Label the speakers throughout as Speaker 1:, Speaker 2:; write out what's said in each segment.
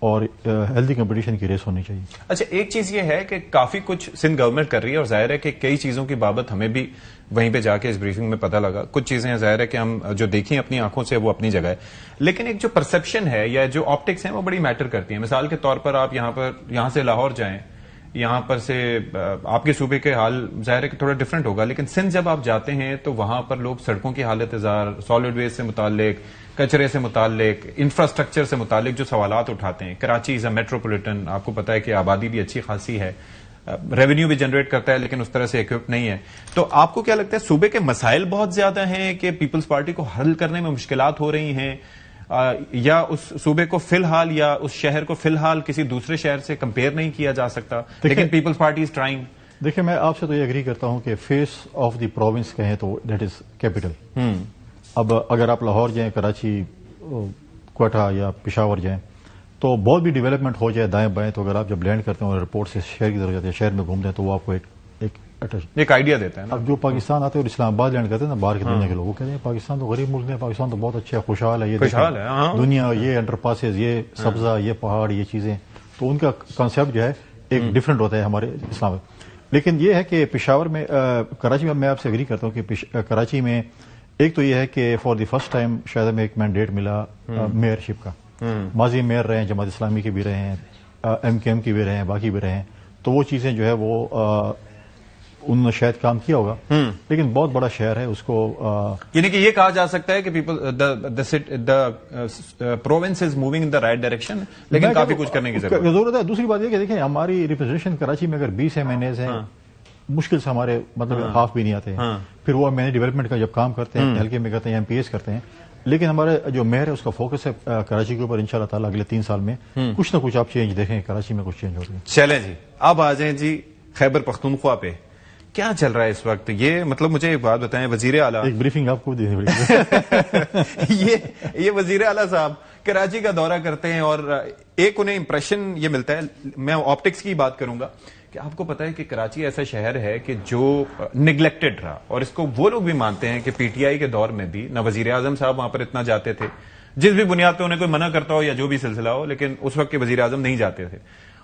Speaker 1: اور healthy competition کی race ہونی چاہیے.
Speaker 2: اچھا، ایک چیز یہ ہے کہ کافی کچھ سندھ گورنمنٹ کر رہی ہے اور ظاہر ہے کہ کئی چیزوں کی بابت ہمیں بھی وہیں پہ جا کے اس بریفنگ میں پتہ لگا. کچھ چیزیں ظاہر ہے کہ ہم جو دیکھیں اپنی آنکھوں سے وہ اپنی جگہ ہے، لیکن ایک جو پرسپشن ہے یا جو آپٹکس ہیں وہ بڑی میٹر کرتی ہیں. مثال کے طور پر آپ یہاں سے لاہور جائیں، یہاں پر سے آپ کے صوبے کے حال ظاہر ہے کہ تھوڑا ڈفرنٹ ہوگا، لیکن سندھ جب آپ جاتے ہیں تو وہاں پر لوگ سڑکوں کی حالت اظہار، سالڈ ویسٹ سے متعلق، کچرے سے متعلق، انفراسٹرکچر سے متعلق جو سوالات اٹھاتے ہیں. کراچی از اے میٹروپولیٹن، آپ کو پتا ہے کہ آبادی بھی اچھی خاصی ہے، ریونیو بھی جنریٹ کرتا ہے، لیکن اس طرح سے ایکوپڈ نہیں ہے. تو آپ کو کیا لگتا ہے صوبے کے مسائل بہت زیادہ ہیں کہ پیپلز پارٹی کو حل کرنے میں مشکلات ہو رہی ہیں، یا اس صوبے کو فی الحال یا اس شہر کو فی الحال کسی دوسرے شہر سے کمپیئر نہیں کیا جا سکتا، لیکن پیپلز پارٹی از ٹرائنگ؟
Speaker 1: دیکھیں، میں آپ سے تو یہ اگری کرتا ہوں کہ فیس آف دی پروونس کہیں تو دیٹ از کیپٹل. اب اگر آپ لاہور جائیں، کراچی، کوئٹہ یا پشاور جائیں تو بہت بھی ڈیولپمنٹ ہو جائے دائیں بائیں، تو اگر آپ جب لینڈ کرتے ہیں اور ایئرپورٹ سے شہر کی طرف جاتے ہیں، شہر میں گھومتے ہیں، تو وہ آپ کو
Speaker 2: ایک آئیڈیا دیتا ہے نا.
Speaker 1: اب جو پاکستان آتے ہیں اور اسلام آباد لینڈ کرتے ہیں نا، باہر کی دنیا کے لوگ، وہ کہتے ہیں پاکستان تو غریب ملک ہے، پاکستان تو بہت اچھا ہے، خوشحال ہے، یہ دنیا، یہ انڈر پاسز، یہ سبزہ، یہ پہاڑ، یہ چیزیں. تو ان کا کانسیپٹ جو ہے ایک ڈفرنٹ ہوتا ہے ہمارے اسلام میں. لیکن یہ ہے کہ پشاور میں، کراچی میں آپ سے اگری کرتا ہوں کہ کراچی میں ایک تو یہ ہے کہ فار دی فرسٹ ٹائم شاید ہمیں ایک مینڈیٹ ملا میئرشپ کا. ماضی میئر رہے ہیں، جماعت اسلامی کے بھی رہے ہیں، ایم کے ایم کے بھی رہے ہیں، باقی بھی رہے ہیں. تو وہ چیزیں جو ہے وہ انہوں نے شاید کام کیا ہوگا، لیکن بہت بڑا شہر ہے، اس کو
Speaker 2: یعنی کہ یہ کہا جا سکتا ہے کہ province is moving in the right direction, لیکن کافی کچھ کرنے کی
Speaker 1: ضرورت ہے. دوسری بات یہ کہ دیکھیں، ہماری ریپرزینٹیشن کراچی میں اگر 20 MNAs ہیں، مشکل سے ہمارے مطلب ہاف بھی نہیں آتے ہیں. پھر وہ MNA ڈیولپمنٹ کا جب کام کرتے ہیں، حلقے میں کرتے ہیں، MPs کرتے ہیں. لیکن ہمارے جو میئر ہے اس کا فوکس ہے کراچی کے اوپر. انشاءاللہ تعالیٰ اگلے 3 سال میں کچھ نہ کچھ آپ چینج دیکھیں، کراچی میں کچھ چینج ہو رہی ہے.
Speaker 2: چلیں جی، اب آ جائیں جی خیبر پختونخوا پہ. کیا چل رہا ہے اس وقت؟ یہ مطلب مجھے ایک بات بتائیں، وزیر اعلیٰ،
Speaker 1: ایک بریفنگ آپ کو دینی پڑے گی.
Speaker 2: یہ وزیر اعلیٰ صاحب کراچی کا دورہ کرتے ہیں اور ایک انہیں امپریشن یہ ملتا ہے. میں آپٹکس کی بات کروں گا کہ آپ کو پتا ہے کہ کراچی ایسا شہر ہے کہ جو نگلیکٹڈ رہا، اور اس کو وہ لوگ بھی مانتے ہیں کہ پی ٹی آئی کے دور میں بھی نہ وزیر اعظم صاحب وہاں پر اتنا جاتے تھے، جس بھی بنیاد پہ انہیں کوئی منع کرتا ہو یا جو بھی سلسلہ ہو، لیکن اس وقت کے وزیر اعظم نہیں جاتے تھے.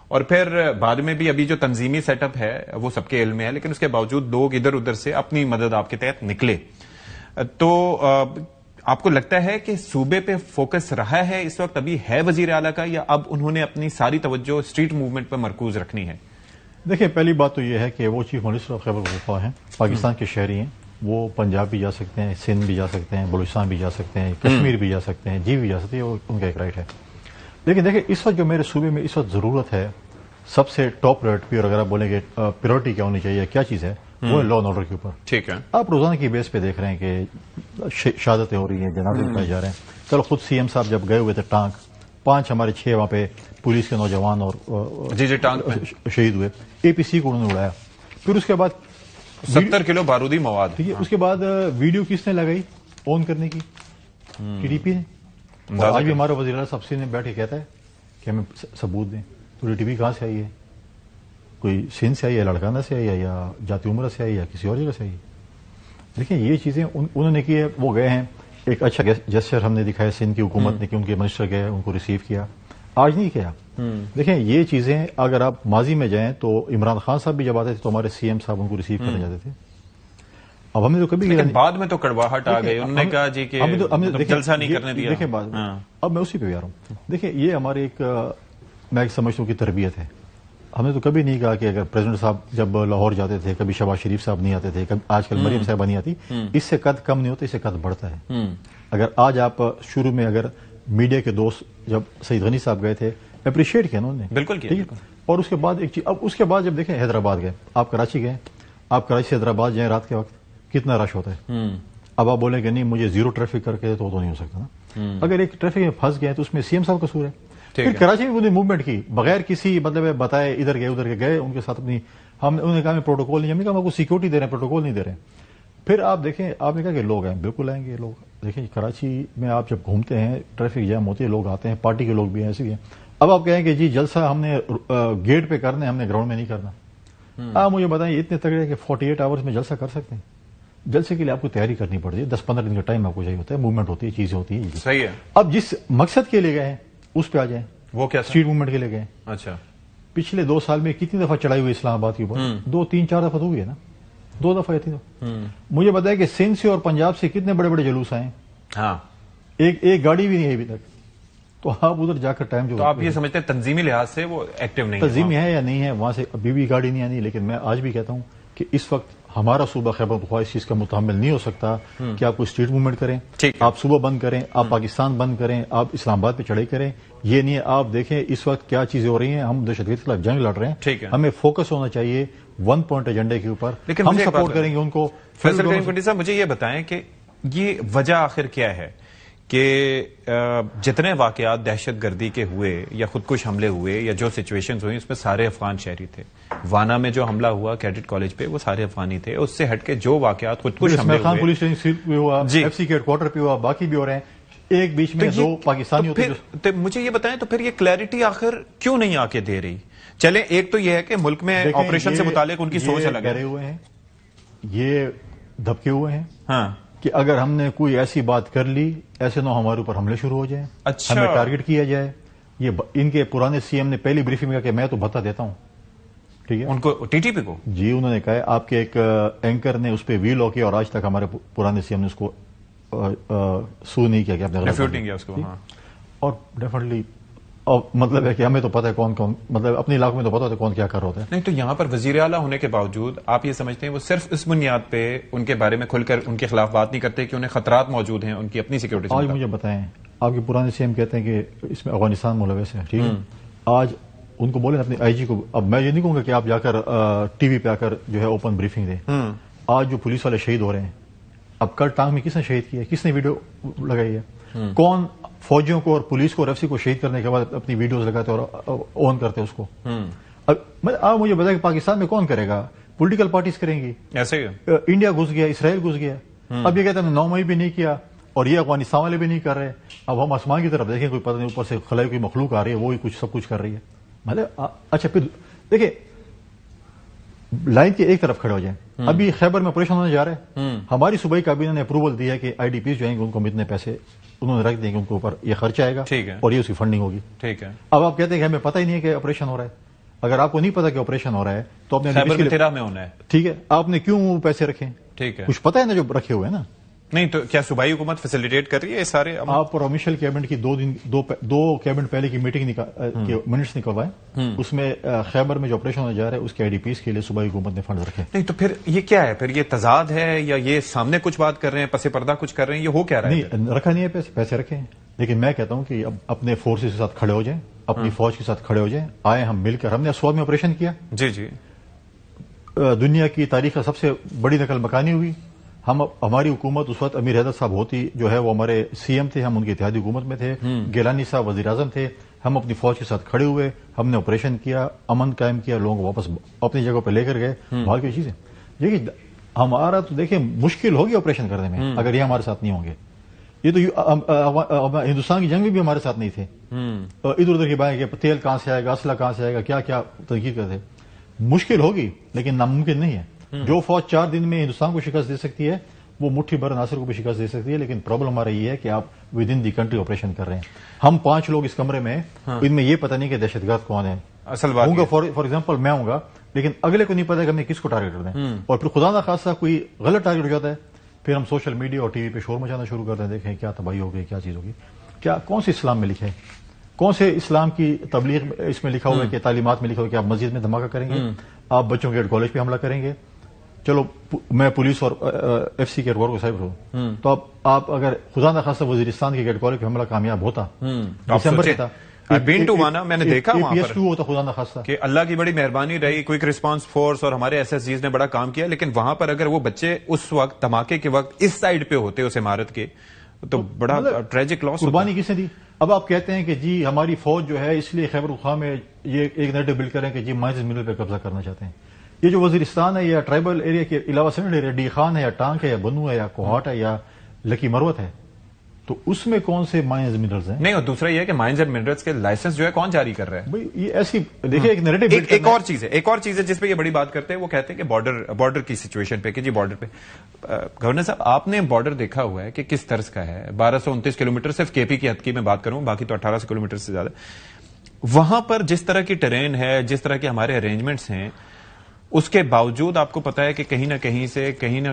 Speaker 2: اور پھر بعد میں بھی ابھی جو تنظیمی سیٹ اپ ہے وہ سب کے علم میں ہے، لیکن اس کے باوجود لوگ ادھر ادھر سے اپنی مدد آپ کے تحت نکلے. تو آپ کو لگتا ہے کہ صوبے پہ فوکس رہا ہے اس وقت ابھی ہے وزیر اعلیٰ کا، یا اب انہوں نے اپنی ساری توجہ اسٹریٹ موومنٹ پہ مرکوز رکھنی ہے؟
Speaker 1: دیکھیں، پہلی بات تو یہ ہے کہ وہ chief minister of Khyber Pakhtunkhwa ہیں، پاکستان کے شہری ہیں. وہ پنجاب بھی جا سکتے ہیں، سندھ بھی جا سکتے ہیں، بلوچستان بھی جا سکتے ہیں، کشمیر بھی جا سکتے ہیں، جی بھی جا سکتے ہیں، وہ ان کا ایک رائٹ ہے. لیکن دیکھیں، اس وقت جو میرے صوبے میں اس وقت ضرورت ہے، سب سے ٹاپ پرائرٹی، اور اگر آپ بولیں گے پرائرٹی کیا ہونی چاہیے، کیا چیز ہے، وہ ہے لا اینڈ آرڈر کے اوپر.
Speaker 2: ٹھیک ہے،
Speaker 1: آپ روزانہ کی بیس پہ دیکھ رہے ہیں کہ شہادتیں ہو رہی ہیں، جنازے اٹھائے جا رہے ہیں. کل خود سی ایم صاحب جب گئے ہوئے تھے ٹانک، 5 ہمارے 6 وہاں پہ پولیس کے نوجوان اور
Speaker 2: جی ٹانک
Speaker 1: شہید ہوئے. APC کو انہوں نے اڑایا. پھر اس کے بعد
Speaker 2: 70 کلو بارودی مواد.
Speaker 1: ٹھیک ہے، اس کے بعد ویڈیو کس نے لگائی آن کرنے کی؟ TDP نے. اور آج بھی ہمارا وزیر اعلیٰ صاحب نے بیٹھ کے کہتا ہے کہ ہمیں ثبوت دیں. تو TDP کہاں سے آئی ہے؟ کوئی سندھ سے آئی ہے، لڑکانہ سے آئی ہے، یا جاتی عمرہ سے آئی ہے، یا کسی اور جگہ سے آئی ہے؟ دیکھیں، یہ چیزیں انہوں نے کی ہے. وہ گئے ہیں، ایک اچھا جسچر ہم نے دکھایا سندھ کی حکومت نے کہ ان کے منسٹر گئے، ان کو ریسیو کیا. آج نہیں کیا. دیکھیں، یہ چیزیں اگر آپ ماضی میں جائیں تو عمران خان صاحب بھی جب آتے تھے تو ہمارے CM صاحب ان کو ریسیو کرنے جاتے تھے. اب ہم نے تو کبھی
Speaker 2: بعد میں تو کڑواہٹ آ گئی، انہوں نے کہا جی کہ جلسہ نہیں کرنے دیا.
Speaker 1: دیکھیں، اب میں اسی پہ بھی آ رہا ہوں. دیکھیں، یہ ہمارے ایک میں سمجھتا ہوں کہ تربیت ہے. ہم نے تو کبھی نہیں کہا کہ اگر پریزیڈنٹ صاحب جب لاہور جاتے تھے، کبھی شہباز شریف صاحب نہیں آتے تھے، آج کل مریم صاحبہ نہیں آتی، اس سے قد کم نہیں ہوتا، اس سے قد بڑھتا ہے. اگر آج آپ شروع میں اگر میڈیا کے دوست جب سعید غنی صاحب گئے تھے، اپریشیٹ کیا انہوں نے،
Speaker 2: بالکل کیا.
Speaker 1: اور اس کے بعد ایک چیز، اب اس کے بعد جب دیکھیں حیدرآباد گئے، آپ کراچی گئے، آپ کراچی سے حیدرآباد جائیں رات کے وقت، کتنا رش ہوتا ہے. اب آپ بولیں کہ نہیں مجھے زیرو ٹریفک کر کے تو نہیں ہو سکتا نا. اگر ایک ٹریفک میں پھنس گئے تو اس میں CM صاحب قصور ہے. پھر کراچی میں انہوں نے موومنٹ کی بغیر کسی مطلب بتائے، ادھر گئے ادھر گئے، ان کے ساتھ اپنی انہوں نے کہا میں پروٹوکول نہیں، ہم نے کہا ہم کو سیکورٹی دے رہے ہیں، پروٹوکول نہیں دے رہے ہیں. پھر آپ دیکھیں، آپ نے کہا کہ لوگ آئیں، بالکل آئیں گے لوگ. دیکھیں، کراچی میں آپ جب گھومتے ہیں، ٹریفک جام ہوتی ہے، لوگ آتے ہیں، پارٹی کے لوگ بھی ہیں، ایسے ہی ہیں. اب آپ کہیں کہ جی جلسہ ہم نے گیٹ پہ کرنا ہے، ہم نے گراؤنڈ میں نہیں کرنا. آپ مجھے بتائیں، اتنے تگڑے کہ 48 آورز میں جلسہ کر سکتے ہیں؟ جلسے کے لیے آپ کو تیاری کرنی پڑتی ہے، 10-15 دن کا ٹائم آپ کو چاہیے ہوتا ہے، موومنٹ ہوتی ہے، چیزیں ہوتی ہیں.
Speaker 2: صحیح ہے.
Speaker 1: اب جس مقصد کے لیے گئے ہیں اس پہ آ جائیں.
Speaker 2: وہ کیا
Speaker 1: اسٹریٹ موومنٹ کے لیے گئے.
Speaker 2: اچھا.
Speaker 1: پچھلے 2 سال میں کتنی دفعہ چڑھائی ہوئی اسلام آباد کے اوپر؟ 2 3 4 دفعہ تو ہوئی ہے نا, 2 دفعہ یا 3 دفعہ. مجھے بتایا کہ سندھ سے اور پنجاب سے کتنے بڑے بڑے جلوس آئے.
Speaker 2: ہاں,
Speaker 1: ایک گاڑی بھی نہیں ہے ابھی تک. تو آپ ادھر جا کر ٹائم جو
Speaker 2: تو آپ یہ سمجھتے ہیں تنظیمی لحاظ سے وہ ایکٹیو نہیں
Speaker 1: تنظیمی ہے یا نہیں ہے, وہاں سے ابھی بھی گاڑی نہیں آنی. لیکن میں آج بھی کہتا ہوں کہ اس وقت ہمارا صوبہ خیبر پختونخوا اس چیز کا متحمل نہیں ہو سکتا کہ آپ کو اسٹریٹ موومنٹ کریں, آپ صوبہ بند کریں, آپ پاکستان بند کریں, آپ اسلام آباد پہ چڑھائی کریں. یہ نہیں ہے. آپ دیکھیں اس وقت کیا چیزیں ہو رہی ہیں. ہم دہشت گردی کے خلاف جنگ لڑ رہے ہیں, ہمیں فوکس ہونا چاہیے 1 پوائنٹ ایجنڈے کے اوپر. ہم سپورٹ کریں گے ان کو.
Speaker 2: فیصل کریم کنڈی صاحب, مجھے یہ بتائیں کہ یہ وجہ آخر کیا ہے کہ جتنے واقعات دہشت گردی کے ہوئے یا خودکش حملے ہوئے یا جو سچویشنز ہوئی اس میں سارے افغان شہری تھے. وانا میں جو حملہ ہوا کیڈٹ کالج پہ وہ سارے افغانی تھے. اس سے ہٹ کے جو واقعات خودکش حملے ہوئے
Speaker 1: پولیس اسٹیشن پہ ہوا, ایف سی کے ہیڈ کوارٹر پہ ہوا, باقی بھی ہو رہے ہیں. ایک بیچ میں 2 پاکستانی ہوتے
Speaker 2: ہیں. مجھے یہ بتائیں تو پھر یہ کلیئرٹی آخر کیوں نہیں آ کے دے رہی؟ چلیں ایک تو یہ ہے کہ ملک میں آپریشن سے متعلق ان کی سوچ الگ ہے,
Speaker 1: ہوئے ہیں, یہ دبکے ہوئے ہیں.
Speaker 2: ہاں,
Speaker 1: کہ اگر ہم نے کوئی ایسی بات کر لی ایسے نہ ہمارے اوپر حملے شروع ہو جائیں, ہمیں ٹارگٹ کیا جائے. یہ ان کے پرانے سی ایم نے پہلی بریفنگ میں کہا کہ میں تو بھتا دیتا ہوں. ٹھیک ہے,
Speaker 2: ان کو ٹی ٹی پی کو
Speaker 1: جی انہوں نے کہا آپ کے ایک اینکر نے اس پہ وی لاء کیا اور آج تک ہمارے پرانے سی ایم نے اس کو سو نہیں کیا کہ آپ نے
Speaker 2: ریفیوٹ نہیں کیا اس کو.
Speaker 1: اور ڈیفینیٹلی مطلب ہے کہ ہمیں تو پتا ہے کون کون, مطلب اپنے علاقے میں تو پتا ہوتا ہے کون کیا کر رہا ہوتا ہے.
Speaker 2: نہیں تو یہاں پر وزیر اعلیٰ ہونے کے باوجود آپ یہ سمجھتے ہیں وہ صرف اس بنیاد پہ ان کے بارے میں کھل کر ان کے خلاف بات نہیں کرتے کہ انہیں خطرات موجود ہیں ان کی اپنی سیکورٹی؟
Speaker 1: آج مجھے بتائیں, آپ کے پرانے سی ایم کہتے ہیں کہ اس میں افغانستان ملوث ہے. ٹھیک ہے, آج ان کو بولیں اپنے آئی جی کو. اب میں یہ نہیں کہوں گا کہ آپ جا کر ٹی وی پہ آ کر جو ہے اوپن بریفنگ دیں. آج جو پولیس والے شہید ہو رہے ہیں, اب کل ٹانگ میں کس نے شہید کیا ہے, کس نے ویڈیو لگائی ہے, کون فوجیوں کو اور پولیس کو اور ایف سی کو شہید کرنے کے بعد اپنی ویڈیوز لگاتے اور اون کرتے اس کو. اب مجھے بتائیں کہ پاکستان میں کون کرے گا؟ پولیٹیکل پارٹیز کریں گی.
Speaker 2: ایسے
Speaker 1: انڈیا گھس گیا, اسرائیل گھس گیا. اب یہ کہتے ہیں 9 مئی بھی نہیں کیا اور یہ افغانستان والے بھی نہیں کر رہے. اب ہم آسمان کی طرف دیکھیں, کوئی پتہ نہیں اوپر سے خلائی کوئی مخلوق آ رہی ہے, وہی کچھ سب کچھ کر رہی ہے. مطلب اچھا پھر دیکھیں لائن کے ایک طرف کھڑے ہو جائیں. ابھی خیبر میں آپریشن ہونے جا رہے ہیں, ہماری صوبائی کابینہ نے اپروول دیا کہ آئی ڈی پیز جو ہیں گے ان کو اتنے پیسے انہوں نے رکھ دیں گے, ان کے اوپر یہ خرچہ آئے گا اور یہ اس کی فنڈنگ ہوگی.
Speaker 2: ٹھیک ہے.
Speaker 1: اب آپ کہتے ہیں کہ ہمیں پتہ ہی نہیں ہے کہ آپریشن ہو رہا ہے. اگر آپ کو نہیں پتا کہ آپریشن ہو رہا ہے تو آپ نے
Speaker 2: میں ہونا ہے.
Speaker 1: ٹھیک ہے, آپ نے کیوں وہ پیسے رکھے؟
Speaker 2: ٹھیک ہے,
Speaker 1: کچھ پتہ ہے نا جو رکھے ہوئے ہیں نا.
Speaker 2: نہیں تو کیا صوبائی حکومت فیسیلیٹیٹ کر رہی ہے سارے؟
Speaker 1: آپ پروونشل کیبنٹ کی 2 کیبنٹ پہلے کی میٹنگ کے منٹس نکلوائے, اس میں خیبر میں جو آپریشن ہونے جا رہا ہے اس کے آئی ڈی پیز کے لیے صوبائی حکومت نے فنڈ رکھے.
Speaker 2: نہیں تو پھر یہ کیا ہے؟ پھر یہ تضاد ہے یا یہ سامنے کچھ بات کر رہے ہیں, پس پردہ کچھ کر رہے ہیں, یہ ہو کیا رہا ہے؟
Speaker 1: نہیں رکھا نہیں ہے, پیسے رکھے ہیں. لیکن میں کہتا ہوں کہ اب اپنے فورسز کے ساتھ کھڑے ہو جائیں, اپنی فوج کے ساتھ کھڑے ہو جائیں. آئے ہم مل کر, ہم نے اسواد میں آپریشن کیا.
Speaker 2: جی جی,
Speaker 1: دنیا کی تاریخ کا سب سے بڑی نقل مکانی ہوئی. ہماری حکومت اس وقت امیر حیدر صاحب ہوتی جو ہے وہ ہمارے سی ایم تھے, ہم ان کی اتحادی حکومت میں تھے. گیلانی صاحب وزیر اعظم تھے. ہم اپنی فوج کے ساتھ کھڑے ہوئے, ہم نے آپریشن کیا, امن قائم کیا, لوگوں کو واپس اپنی جگہ پہ لے کر گئے. بہت کی چیزیں دیکھیے, ہمارا تو دیکھیں مشکل ہوگی آپریشن کرنے میں اگر یہ ہمارے ساتھ نہیں ہوں گے. یہ تو ہندوستان کی جنگ میں بھی ہمارے ساتھ نہیں تھے. ادھر ادھر کی باتیں کہ تیل کہاں سے آئے گا, اسلحہ کہاں سے آئے گا, کیا کیا تنقید کرتے. مشکل ہوگی لیکن ناممکن نہیں ہے. جو فوج 4 دن میں ہندوستان کو شکست دے سکتی ہے وہ مٹھی بھر ناصر کو بھی شکست دے سکتی ہے. لیکن پرابلم ہمارا یہ ہے کہ آپ with in the country operation کر رہے ہیں. ہم 5 لوگ اس کمرے میں, ان میں یہ پتہ نہیں کہ دہشت گرد کون ہے.
Speaker 2: اصل بات
Speaker 1: ہوں گا فار ایگزامپل میں ہوں گا, لیکن اگلے کو نہیں پتا کہ ہم نے کس کو ٹارگیٹ کر دیں. اور پھر خدا نہ خاصہ کوئی غلط ٹارگیٹ ہو جاتا ہے, پھر ہم سوشل میڈیا اور ٹی وی پہ شور مچانا شروع کرتے ہیں. دیکھیں کیا تباہی ہو گئی, کیا چیز ہوگی, کیا کون سے اسلام میں لکھے, کون سے اسلام کی تبلیغ اس میں لکھا ہوا ہے کہ تعلیمات میں لکھا ہوا ہے کہ آپ مسجد میں دھماکہ کریں گے, آپ بچوں کے کالج پہ حملہ کریں گے. چلو میں پولیس اور ایف سی کے ایئرپورٹ کو سائبر ہوں, تو آپ اگر خدا نخواستہ وزیرستان کے گیٹ کالج پہ حملہ کامیاب ہوتا, دسمبر میں تھا,
Speaker 2: میں نے دیکھا وہاں پر
Speaker 1: ہوتا خدا نخواستہ
Speaker 2: کہ اللہ کی بڑی مہربانی رہی, کوئک ریسپانس فورس اور ہمارے ایس ایس جیز نے بڑا کام کیا. لیکن وہاں پر اگر وہ بچے اس وقت دھماکے کے وقت اس سائڈ پہ ہوتے اس عمارت کے, تو بڑا ٹریجک لاس.
Speaker 1: قربانی کس نے دی؟ اب آپ کہتے ہیں کہ جی ہماری فوج جو ہے اس لیے خیبر پختونخوا میں یہ ایک نیٹو بلڈ کریں کہ جی مائنز منرل پہ قبضہ کرنا چاہتے ہیں. یہ جو وزیرستان ہے یا ٹرائبل ایریا کے علاوہ سینٹرل ایریا, ڈی خان ہے یا ٹانک ہے یا بنو ہے یا کوہاٹ ہے یا لکی مروت ہے, تو اس میں کون سے مائنز منرلز ہیں؟
Speaker 2: نہیں, اور دوسرا یہ ہے کہ مائنز اینڈ منرلز کے لائسنس جو ہے کون جاری کر رہا ہے؟
Speaker 1: بھئی یہ ایسی دیکھیں ایک نیریٹو
Speaker 2: ایک اور چیز ہے جس پہ یہ بڑی بات کرتے ہیں, وہ کہتے ہیں کہ بارڈر کی سچویشن پہ کہ جی بارڈر پہ. گورنر صاحب آپ نے بارڈر دیکھا ہوا ہے کہ کس طرز کا ہے. 1229 کلومیٹر صرف کے پی کی حد کی میں بات کروں, باقی تو 1800 کلومیٹر سے زیادہ. وہاں پر جس طرح کی ٹرین ہے، جس طرح کے ہمارے ارینجمنٹس ہیں، اس کے باوجود آپ کو پتا ہے کہ کہیں نہ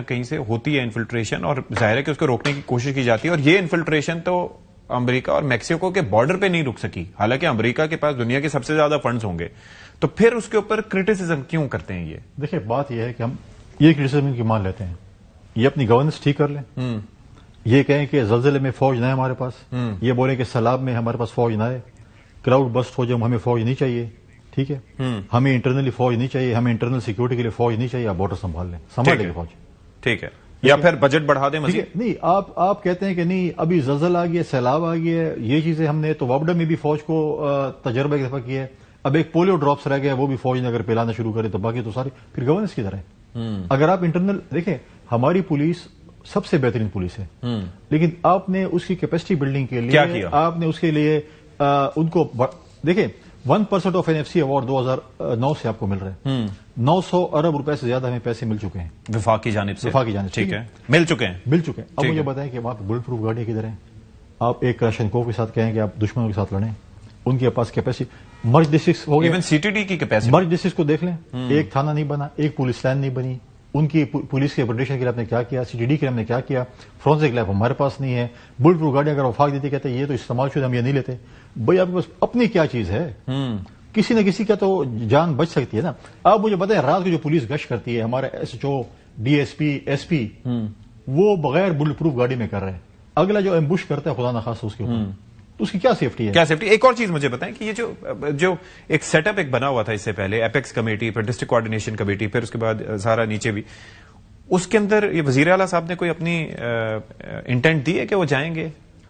Speaker 2: کہیں سے ہوتی ہے انفلٹریشن، اور ظاہر ہے کہ اس کو روکنے کی کوشش کی جاتی ہے. اور یہ انفلٹریشن تو امریکہ اور میکسیکو کے بارڈر پہ نہیں رک سکی، حالانکہ امریکہ کے پاس دنیا کے سب سے زیادہ فنڈز ہوں گے. تو پھر اس کے اوپر کرٹیسزم کیوں کرتے ہیں؟ یہ
Speaker 1: دیکھیں بات یہ ہے کہ ہم یہ کرٹیسزم کی مان لیتے ہیں، یہ اپنی گورننس ٹھیک کر لیں، یہ کہیں کہ زلزلے میں فوج نہ ہے ہمارے پاس، یہ بولیں کہ سیلاب میں ہمارے پاس فوج نہ ہے، کراؤڈ بسٹ ہو جائے ہمیں فوج نہیں چاہیے، ٹھیک ہے، ہمیں انٹرنلی فوج نہیں چاہیے، ہمیں انٹرنل سیکورٹی کے لیے فوج نہیں چاہیے، آپ بارڈر سنبھال لیں گے فوج،
Speaker 2: ٹھیک ہے، یا پھر بجٹ بڑھا دیں مزید.
Speaker 1: نہیں آپ کہتے ہیں کہ نہیں ابھی زلزلہ آ گیا، سیلاب آ گیا، یہ چیزیں ہم نے تو وابڈا میں بھی فوج کو تجربہ ایک دفعہ کیا ہے، اب ایک پولیو ڈراپس رہ گیا وہ بھی فوج نے اگر پلانا شروع کرے تو باقی تو ساری پھر گورننس کی طرح ہے. اگر آپ انٹرنل دیکھیں ہماری پولیس سب سے بہترین پولیس ہے، لیکن آپ نے اس کی کیپیسٹی بلڈنگ کے لیے آپ نے اس کے لیے ان کو دیکھیں 1% آف NFC ایوارڈ 2009 سے آپ کو مل رہے ہیں، 900 ارب روپے سے زیادہ ہمیں پیسے مل چکے ہیں
Speaker 2: وفاق کی جانب سے، ٹھیک ہے، مل چکے ہیں.
Speaker 1: اب مجھے بتائیں کہ وہاں پہ بلٹ پروف گاڑیاں کدھر ہیں؟ آپ ایک راشنکوف کے ساتھ کہیں کہ آپ دشمنوں کے ساتھ لڑیں، ان کے پاس کیپیسٹی مرج ڈسٹرکٹ ہو گیا،
Speaker 2: ایون CTD کی کیپیسٹی
Speaker 1: مرج ڈسٹرکٹ کو دیکھ لیں، ایک تھانہ نہیں بنا، ایک پولیس لائن نہیں بنی، ان کی پولیس کے اپریشن کے لیے ہم نے کیا کیا، CTD کے لیے ہم نے کیا کیا، فورنسک لیب ہمارے پاس نہیں ہے، بلٹ پروف گاڑی اگر وفاق دیتے کہتے ہیں یہ تو استعمال شدہ ہم یہ نہیں لیتے. بھائی آپ کے پاس اپنی کیا چیز ہے؟ کسی نہ کسی کا تو جان بچ سکتی ہے نا. آپ مجھے بتائیں رات کو جو پولیس گشت کرتی ہے، ہمارے SHO DSP SP وہ بغیر بلٹ پروف گاڑی میں کر رہے ہیں، اگلا جو ایمبوش کرتا ہے خدا نخواستہ اس کے اوپر تو اس کی کیا سیفٹی ہے؟
Speaker 2: کیا سیفٹی؟ ایک اور چیز مجھے بتائیں کہ یہ جو ایک سیٹ اپ ایک بنا ہوا تھا اس سے پہلے، ایپیکس کمیٹی، پھر ڈسٹرکٹ کوآرڈینیشن کمیٹی، پھر اس کے بعد سارا نیچے بھی، اس کے اندر یہ وزیر اعلیٰ صاحب نے کوئی اپنی انٹینٹ دی ہے کہ وہ جائیں گے؟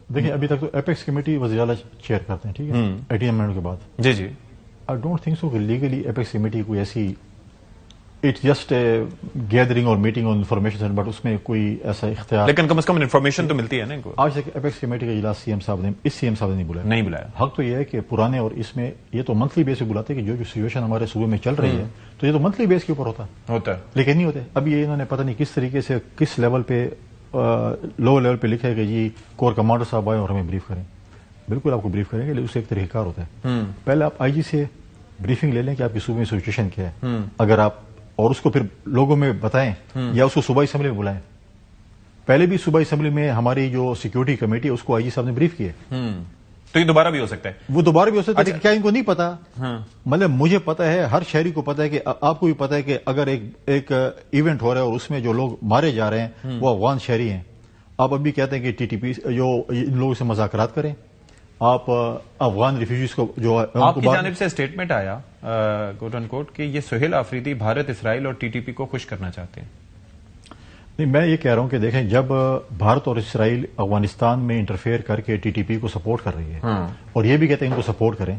Speaker 1: دیکھیں ابھی تک تو ایپیکس کمیٹی وزیر اعلیٰ چیئر کرتے ہیں، ٹھیک ہے، 18 امendment کے بعد.
Speaker 2: جی
Speaker 1: آئی ڈونٹ تھنک سو کہ لیگلی ایپیکس کمیٹی کوئی ایسی اٹس جسٹ گیدرنگ اور میٹنگ آن انفارمیشن، بٹ اس میں کوئی ایسا اختیار،
Speaker 2: لیکن کم از کم انفارمیشن تو ملتی ہے نا ان کو.
Speaker 1: آج تک ایپیکس کمیٹی کا اجلاس CM صاحب نے نہیں بلایا. حق تو یہ ہے کہ پرانے اور اس میں یہ تو منتھلی بیس پہ بلاتے کہ جو سچویشن ہمارے صوبے میں چل رہی ہے تو یہ تو منتھلی بیس کے اوپر ہوتا ہے، لیکن نہیں ہوتے. اب یہ انہوں نے پتہ نہیں کس طریقے سے کس لیول پہ لو لیول پہ لکھا ہے کہ جی کور کمانڈر صاحب آئے اور ہمیں بریف کریں. بالکل آپ کو بریف کریں گے، لیکن اس سے ایک طریقہ کار ہوتا ہے. پہلے آپ IG سے بریفنگ لے لیں کہ آپ کی صوبے میں سچویشن کیا ہے، اگر آپ اور اس کو پھر لوگوں میں بتائیں یا اس کو صوبائی اسمبلی میں بلائیں. پہلے بھی صوبائی اسمبلی میں ہماری جو سیکورٹی کمیٹی ہے اس کو IG صاحب نے بریف کیے،
Speaker 2: تو یہ دوبارہ بھی ہو سکتا ہے.
Speaker 1: وہ دوبارہ بھی ہو سکتا ہے. کیا ان کو نہیں پتا؟ مطلب مجھے پتا ہے، ہر شہری کو پتا ہے کہ آپ کو بھی پتا ہے کہ اگر ایک ایونٹ ہو رہا ہے اور اس میں جو لوگ مارے جا رہے ہیں وہ افغان شہری ہیں، آپ ابھی کہتے ہیں کہ TTP جو ان لوگوں سے مذاکرات کریں، آپ افغان ریفیوجیز کو جو
Speaker 2: آپ کی جانب سے اسٹیٹمنٹ آیا کوٹ ان کوٹ کہ یہ سہیل آفریدی بھارت، اسرائیل اور TTP کو خوش کرنا چاہتے ہیں.
Speaker 1: نہیں، میں یہ کہہ رہا ہوں کہ دیکھیں جب بھارت اور اسرائیل افغانستان میں انٹرفیئر کر کے TTP کو سپورٹ کر رہی ہے اور یہ بھی کہتے ہیں ان کو سپورٹ کریں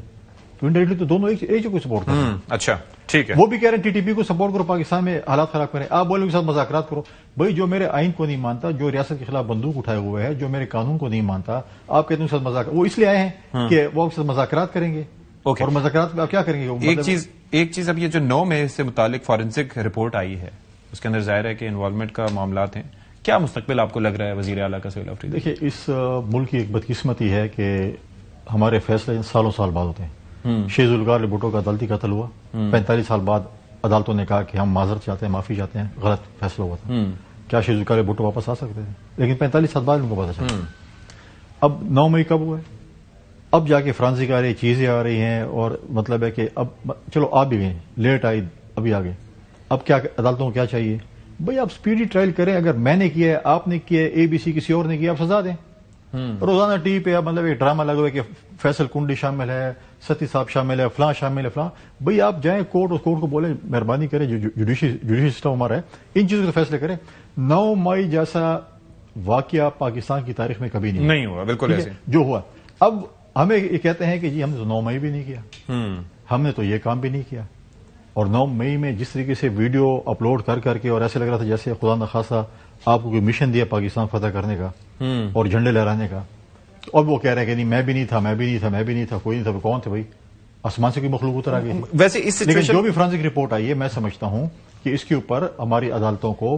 Speaker 1: تو انڈائریکٹلی تو دونوں ایک کو سپورٹ کریں.
Speaker 2: اچھا ٹھیک ہے،
Speaker 1: وہ بھی کہہ رہے ہیں TTP کو سپورٹ کرو، پاکستان میں حالات خراب کریں. آپ بولیں ان کے ساتھ مذاکرات کرو. بھائی جو میرے آئین کو نہیں مانتا، جو ریاست کے خلاف بندوق اٹھائے ہوئے ہے، جو میرے قانون کو نہیں مانتا، آپ کہتے ہیں ان کے ساتھ مذاکرات، وہ اس لیے آئے ہیں کہ وہ آپ کے ساتھ مذاکرات کریں گے. اور مذاکرات میں آپ کیا کریں گے؟
Speaker 2: ایک چیز اب یہ جو 9 مئی سے متعلق فورنسک رپورٹ آئی ہے اس کے اندر ظاہر ہے کہ انوالومنٹ کا معاملات ہیں. کیا مستقبل آپ کو لگ رہا ہے وزیر اعلیٰ کا سہیل آفریدی؟
Speaker 1: دیکھیے اس ملک کی ایک بدقسمتی ہے کہ ہمارے فیصلے سالوں سال بعد ہوتے ہیں. شیخ ذوالفقار بھٹو کا عدالتی قتل ہوا، 45 سال بعد عدالتوں نے کہا کہ ہم معذرت چاہتے ہیں، معافی چاہتے ہیں، غلط فیصلہ ہوا تھا. کیا شیخ ذوالفقار بھٹو واپس آ سکتے تھے؟ لیکن 45 سال بعد ان کو پتا چلا. اب 9 مئی کب ہوا ہے؟ اب جا کے فرانسک آ رہی چیزیں آ رہی ہیں، اور مطلب ہے کہ اب چلو آپ بھی گئے، لیٹ آئی ابھی آگے. اب کیا عدالتوں کو کیا چاہیے؟ بھئی آپ سپیڈی ٹرائل کریں. اگر میں نے کیا ہے، آپ نے کیا ہے، ABC کسی اور نے کیا، آپ سزا دیں. روزانہ ٹی وی پہ مطلب ایک ڈرامہ لگا ہوا ہے کہ فیصل کنڈی شامل ہے، ستی صاحب شامل ہے، فلاں شامل ہے، فلاں. بھئی آپ جائیں کورٹ، اس کورٹ کو بولیں مہربانی کریں، جو جوڈیشل سسٹم ہمارا ہے ان چیزوں کے فیصلے کریں. 9 مئی جیسا واقعہ پاکستان کی تاریخ میں کبھی نہیں
Speaker 2: ہوا. بالکل ایسے
Speaker 1: جو ہوا. اب ہمیں یہ کہتے ہیں کہ جی ہم نے تو 9 مئی بھی نہیں کیا، ہم نے تو یہ کام بھی نہیں کیا. اور 9 مئی میں جس طریقے سے ویڈیو اپلوڈ کر کے اور ایسے لگ رہا تھا جیسے خدا نخواستہ آپ کو کوئی مشن دیا پاکستان فتح کرنے کا اور جھنڈے لہرانے کا. اور وہ کہہ رہے ہیں کہ نہیں میں بھی نہیں تھا، کوئی نہیں تھا. کون تھے بھائی؟ آسمان سے کوئی مخلوق اتر آ گئی.
Speaker 2: ویسے اس
Speaker 1: لیکن جو بھی فرانسک رپورٹ آئی ہے، میں سمجھتا ہوں کہ اس کے اوپر ہماری عدالتوں کو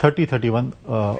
Speaker 1: 30-31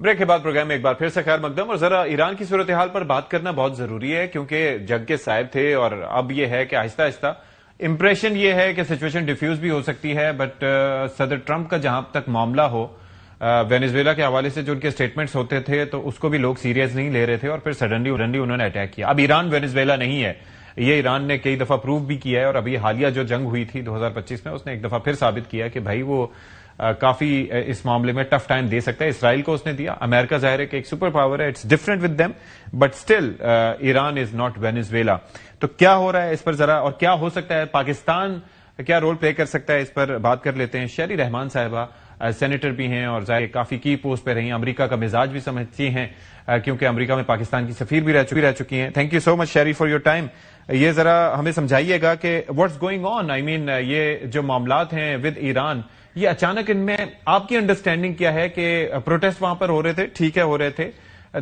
Speaker 2: بریک کے بعد پروگرام میں ایک بار پھر سے خیر مقدم، اور ذرا ایران کی صورتحال پر بات کرنا بہت ضروری ہے کیونکہ جنگ کے صاحب تھے، اور اب یہ ہے کہ آہستہ آہستہ امپریشن یہ ہے کہ سچویشن ڈیفیوز بھی ہو سکتی ہے، بٹ صدر ٹرمپ کا جہاں تک معاملہ ہو، وینیزویلا کے حوالے سے جو ان کے سٹیٹمنٹس ہوتے تھے تو اس کو بھی لوگ سیریس نہیں لے رہے تھے، اور پھر سڈنلی انہوں نے اٹیک کیا. اب ایران وینیزویلا نہیں ہے، یہ ایران نے کئی دفعہ پروو بھی کیا ہے، اور ابھی حالیہ جو جنگ ہوئی تھی 2025 میں اس نے ایک دفعہ پھر ثابت کیا کہ بھائی وہ کافی اس معاملے میں ٹف ٹائم دے سکتا ہے. اسرائیل کو اس نے دیا، امریکہ ظاہر ہے کہ ایک سپر پاور ہے، it's different with them, but still Iran is not Venezuela. تو کیا ہو رہا ہے اس پر ذرا، اور کیا ہو سکتا ہے، پاکستان کیا رول پلے کر سکتا ہے، اس پر بات کر لیتے ہیں. شہری رحمان صاحبہ سینیٹر بھی ہیں اور ظاہر کافی کی پوسٹ پہ رہی ہیں، امریکہ کا مزاج بھی سمجھتی ہیں کیونکہ امریکہ میں پاکستان کی سفیر بھی رہ چکی ہیں. Thank you so much Sherry for your time. یہ ذرا ہمیں سمجھائیے گا کہ واٹس گوئنگ آن، آئی مین یہ جو معاملات ہیں ود ایران، یہ اچانک ان میں آپ کی انڈرسٹینڈنگ کیا ہے کہ پروٹیسٹ وہاں پر ہو رہے تھے، ٹھیک ہے ہو رہے تھے،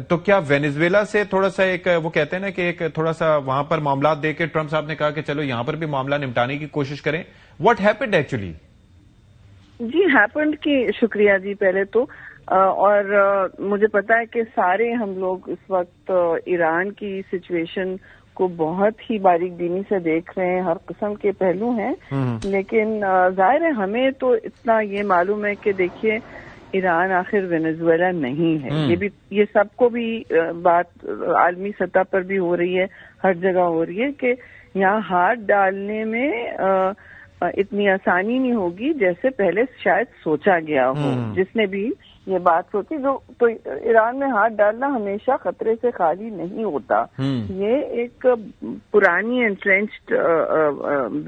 Speaker 2: تو کیا وینیزویلا سے تھوڑا سا ایک وہ کہتے ہیں نا کہ ایک تھوڑا سا وہاں پر معاملات دے کے ٹرمپ صاحب نے کہا کہ چلو یہاں پر بھی معاملہ نمٹانے کی کوشش کریں، واٹ ہیپنڈ ایکچولی؟
Speaker 3: جی ہیپنڈ کی شکریہ جی پہلے تو، اور مجھے پتا ہے کہ سارے ہم لوگ اس وقت ایران کی سچویشن کو بہت ہی باریک بینی سے دیکھ رہے ہیں، ہر قسم کے پہلو ہیں، لیکن ظاہر ہے ہمیں تو اتنا یہ معلوم ہے کہ دیکھیے ایران آخر وینیزویلا نہیں ہے. یہ سب کو بھی بات عالمی سطح پر بھی ہو رہی ہے، ہر جگہ ہو رہی ہے کہ یہاں ہاتھ ڈالنے میں اتنی آسانی نہیں ہوگی جیسے پہلے شاید سوچا گیا ہو. جس نے بھی یہ بات سوچی تو ایران میں ہاتھ ڈالنا ہمیشہ خطرے سے خالی نہیں ہوتا. یہ ایک پرانی انٹرینچڈ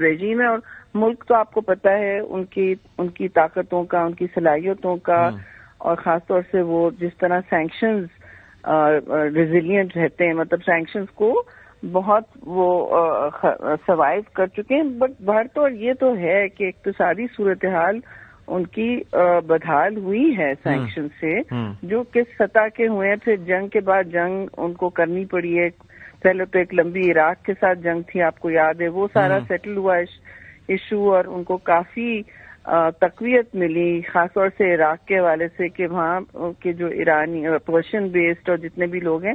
Speaker 3: ریجیم ہے، اور ملک تو آپ کو پتا ہے ان کی طاقتوں کا، ان کی صلاحیتوں کا، اور خاص طور سے وہ جس طرح سینکشنز ریزیلینٹ رہتے ہیں، مطلب سینکشنز کو بہت وہ سروائیو کر چکے ہیں. بٹ بہرطور یہ تو ہے کہ اقتصادی صورتحال ان کی بدحال ہوئی ہے سینکشن سے، جو کس سطح کے ہوئے ہیں. پھر جنگ کے بعد jنگ ان کو کرنی پڑی ہے. پہلے تو ایک لمبی عراق کے ساتھ جنگ تھی، آپ کو یاد ہے، وہ سارا سیٹل ہوا ایشو، اور ان کو کافی تقویت ملی خاص طور سے عراق کے حوالے سے کہ وہاں کے جو ایرانی پرشین بیسڈ اور جتنے بھی لوگ ہیں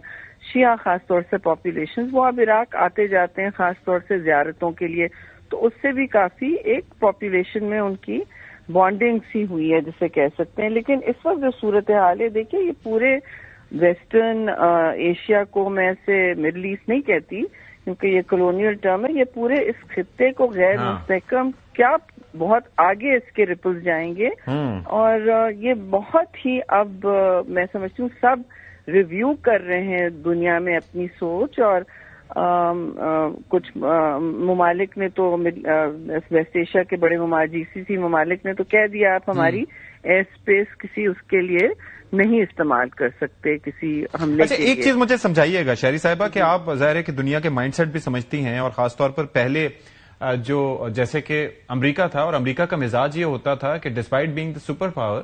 Speaker 3: شیعہ خاص طور سے پاپولیشن، وہ اب عراق آتے جاتے ہیں خاص طور سے زیارتوں کے لیے. تو اس سے بھی کافی ایک پاپولیشن میں ان کی بانڈنگ سی ہوئی ہے جسے کہہ سکتے ہیں. لیکن اس وقت جو صورتحال ہے دیکھیے، یہ پورے ویسٹرن ایشیا کو، میں اسے مڈل ایسٹ نہیں کہتی کیونکہ یہ کلونیل ٹرم ہے، یہ پورے اس خطے کو غیر مستحکم، کیا بہت آگے اس کے ریپلز جائیں گے. اور یہ بہت ہی اب میں سمجھتی ہوں سب ریویو کر رہے ہیں دنیا میں اپنی سوچ، اور کچھ ممالک نے تو ویسٹ ایشیا کے بڑے ممالک، GCC ممالک نے تو کہہ دیا آپ ہماری ایئر اسپیس کسی اس کے لیے نہیں استعمال کر سکتے کسی حملے کے لیے.
Speaker 2: ایک چیز مجھے سمجھائیے گا شہری صاحبہ کہ آپ ظاہر ہے کہ دنیا کے مائنڈ سیٹ بھی سمجھتی ہیں، اور خاص طور پر پہلے جو جیسے کہ امریکہ تھا، اور امریکہ کا مزاج یہ ہوتا تھا کہ despite being the superpower